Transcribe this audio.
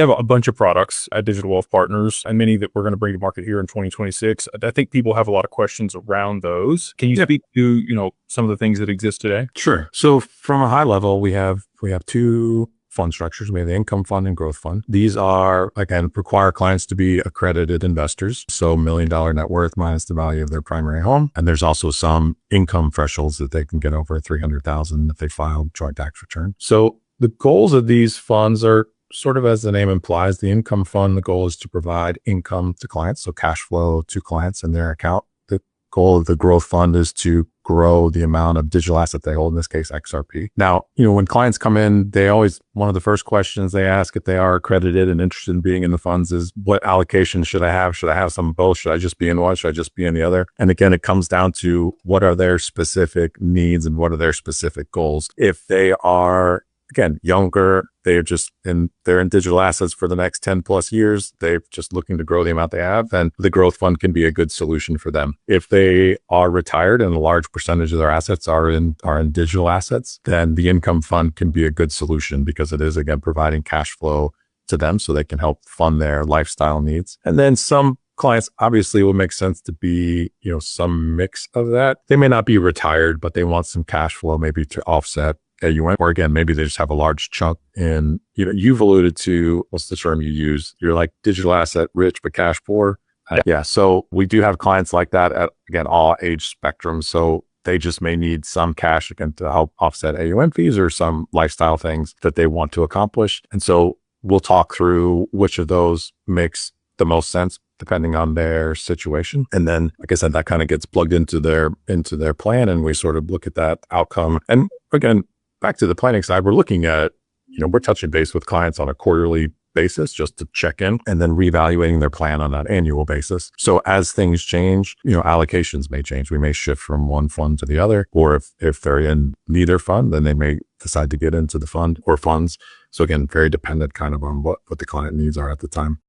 We have a bunch of products at Digital Wealth Partners and many that we're going to bring to market here in 2026. I think people have a lot of questions around those. Can you speak to, some of the things that exist today? Sure. So from a high level, we have two fund structures. We have the income fund and growth fund. These are, again, require clients to be accredited investors. So $1 million net worth minus the value of their primary home. And there's also some income thresholds that they can get over 300,000 if they file joint tax return. So the goals of these funds are sort of, as the name implies. The income fund, the goal is to provide income to clients, so cash flow to clients in their account. The goal of the growth fund is to grow the amount of digital asset they hold, in this case, XRP. Now, when clients come in, one of the first questions they ask if they are accredited and interested in being in the funds is, what allocation should I have? Should I have some of both? Should I just be in one? Should I just be in the other? And again, it comes down to what are their specific needs and what are their specific goals. If they are, again, younger, they're in digital assets for the next 10 plus years. They're just looking to grow the amount they have, and the growth fund can be a good solution for them. If they are retired and a large percentage of their assets are in digital assets, then the income fund can be a good solution because it is, again, providing cash flow to them so they can help fund their lifestyle needs. And then some clients, obviously, it will make sense to be, some mix of that. They may not be retired, but they want some cash flow maybe to offset AUM, or again, maybe they just have a large chunk in, you've alluded to, what's the term you use? You're like digital asset rich, but cash poor. Yeah. So we do have clients like that at, again, all age spectrums. So they just may need some cash, again, to help offset AUM fees or some lifestyle things that they want to accomplish. And so we'll talk through which of those makes the most sense depending on their situation. And then, like I said, that kind of gets plugged into their plan, and we sort of look at that outcome. And again, back to the planning side, we're looking at, we're touching base with clients on a quarterly basis just to check in, and then reevaluating their plan on that annual basis. So as things change, allocations may change. We may shift from one fund to the other, or if they're in neither fund, then they may decide to get into the fund or funds. So again, very dependent kind of on what the client needs are at the time.